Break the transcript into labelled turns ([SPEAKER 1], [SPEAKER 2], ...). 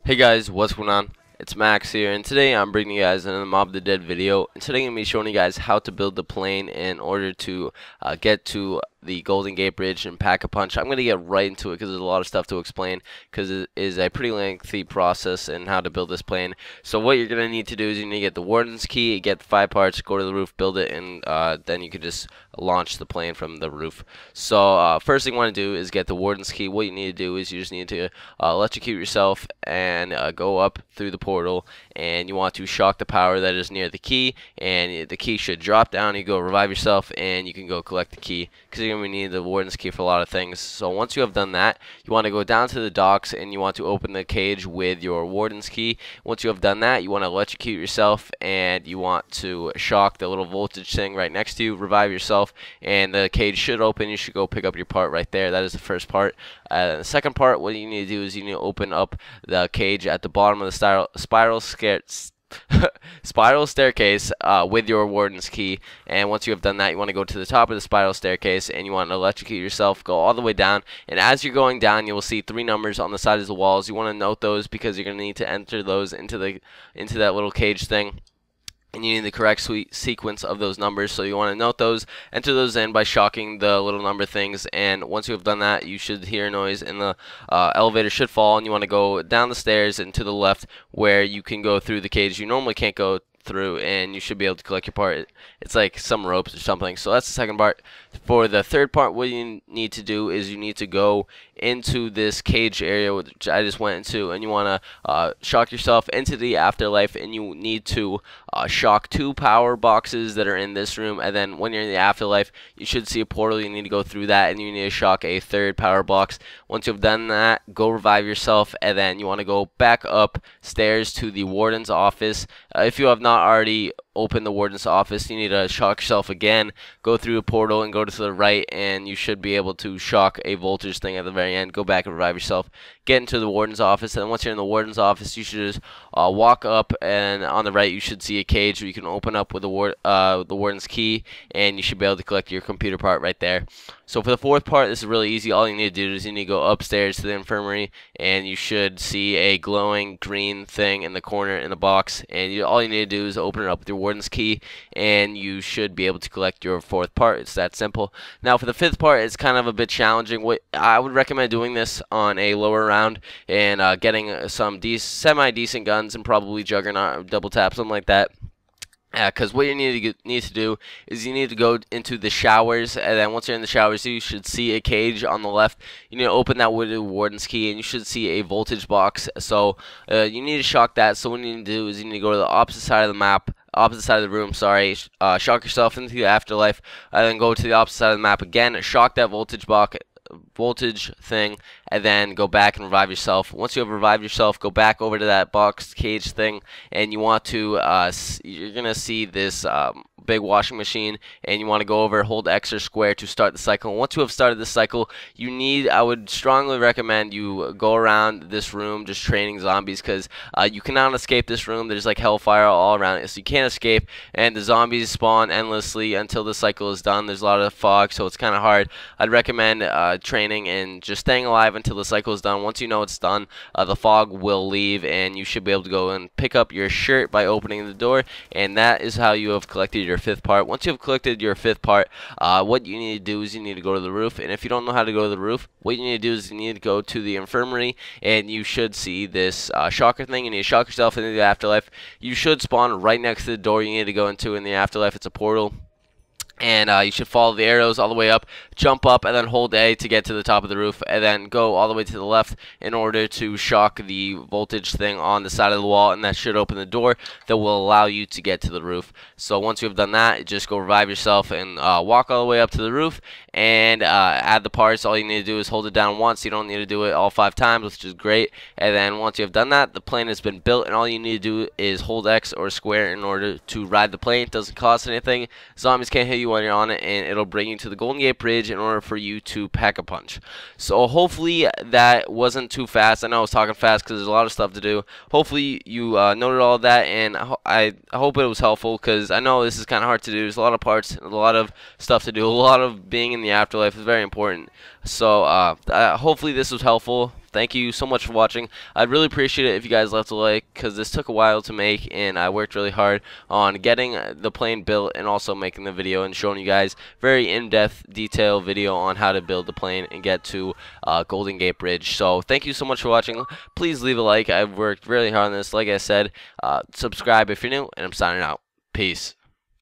[SPEAKER 1] Hey guys, what's going on? It's Max here, and today I'm bringing you guys another Mob the Dead video. And today I'm going to be showing you guys how to build the plane in order to get to the Golden Gate Bridge and Pack-a-Punch. I'm going to get right into it because there's a lot of stuff to explain because it is a pretty lengthy process in how to build this plane. So what you're going to need to do is you need to get the Warden's Key, get the 5 parts, go to the roof, build it, and then you can just launch the plane from the roof. So first thing you want to do is get the Warden's Key. What you need to do is you just need to electrocute yourself and go up through the portal, and you want to shock the power that is near the key, and the key should drop down. You go revive yourself, and you can go collect the key because you're going to need the Warden's Key for a lot of things. So once you have done that, you want to go down to the docks, and you want to open the cage with your Warden's Key. Once you have done that, you want to electrocute yourself, and you want to shock the little voltage thing right next to you, revive yourself, and the cage should open. You should go pick up your part right there. That is the first part. The second part, what you need to do is you need to open up the cage at the bottom of the spiral staircase with your Warden's Key. And once you have done that, you want to go to the top of the spiral staircase, and you want to electrocute yourself, go all the way down, and as you're going down, you will see 3 numbers on the sides of the walls. You want to note those because you're going to need to enter those into that little cage thing, and you need the correct sequence of those numbers. So you want to note those, enter those in by shocking the little number things, and once you have done that, you should hear a noise, and the elevator should fall, and you want to go down the stairs and to the left where you can go through the cage you normally can't go through, and you should be able to collect your part. It's like some ropes or something. So that's the second part. For the third part, what you need to do is you need to go into this cage area which I just went into, and you want to shock yourself into the afterlife, and you need to shock 2 power boxes that are in this room, and then when you're in the afterlife, you should see a portal. You need to go through that, and you need to shock a 3rd power box. Once you've done that, go revive yourself, and then you want to go back upstairs to the warden's office. If you have not already open the warden's office, you need to shock yourself again, go through a portal and go to the right, and you should be able to shock a voltage thing at the very end. Go back and revive yourself, get into the warden's office, and once you're in the warden's office, you should just walk up, and on the right you should see a cage where you can open up with the warden's key, and you should be able to collect your computer part right there. So for the 4th part, this is really easy. All you need to do is you need to go upstairs to the infirmary, and you should see a glowing green thing in the corner in the box, and all you need to do is open it up with your Warden's Key, and you should be able to collect your 4th part. It's that simple. Now for the 5th part, it's kind of a bit challenging. I would recommend doing this on a lower round and getting some semi-decent guns and probably Juggernaut, double tap, something like that. Because what you need to do is you need to go into the showers, and then once you're in the showers, you should see a cage on the left. You need to open that with a Warden's Key, and you should see a voltage box. So you need to shock that. So what you need to do is you need to go to the opposite side of the map, opposite side of the room, sorry, shock yourself into the afterlife, and then go to the opposite side of the map again, shock that voltage thing, and then go back and revive yourself. Once you have revived yourself, go back over to that box cage thing, and you want to you're gonna see this big washing machine, and you want to go over, hold X or square to start the cycle. And once you have started the cycle, I would strongly recommend you go around this room just training zombies, because you cannot escape this room. There's like hellfire all around it, so you can't escape, and the zombies spawn endlessly until the cycle is done. There's a lot of fog, so it's kind of hard. I'd recommend training and just staying alive until the cycle is done. Once you know it's done, the fog will leave, and you should be able to go and pick up your shirt by opening the door, and that is how you have collected your 5th part. Once you have collected your 5th part, what you need to do is you need to go to the roof, and if you don't know how to go to the roof, what you need to do is you need to go to the infirmary, and you should see this shocker thing. You need to shock yourself into the afterlife. You should spawn right next to the door you need to go into in the afterlife. It's a portal. And you should follow the arrows all the way up, jump up, and then hold A to get to the top of the roof, and then go all the way to the left in order to shock the voltage thing on the side of the wall, and that should open the door that will allow you to get to the roof. So once you have done that, just go revive yourself and walk all the way up to the roof, and add the parts. All you need to do is hold it down once. You don't need to do it all 5 times, which is great. And then once you have done that, the plane has been built, and all you need to do is hold X or square in order to ride the plane. It doesn't cost anything. Zombies can't hit you while you're on it, and it'll bring you to the Golden Gate Bridge in order for you to Pack-a-Punch. So hopefully that wasn't too fast. I know I was talking fast because there's a lot of stuff to do. Hopefully you noted all of that, and I hope it was helpful, because I know this is kind of hard to do. There's a lot of parts, a lot of stuff to do, a lot of being in the afterlife is very important. So hopefully this was helpful. thank you so much for watching. I'd really appreciate it if you guys left a like, because this took a while to make, and I worked really hard on getting the plane built and also making the video and showing you guys very in-depth, detailed video on how to build the plane and get to Golden Gate Bridge. So thank you so much for watching. Please leave a like. I've worked really hard on this. Like I said, subscribe if you're new, and I'm signing out. Peace.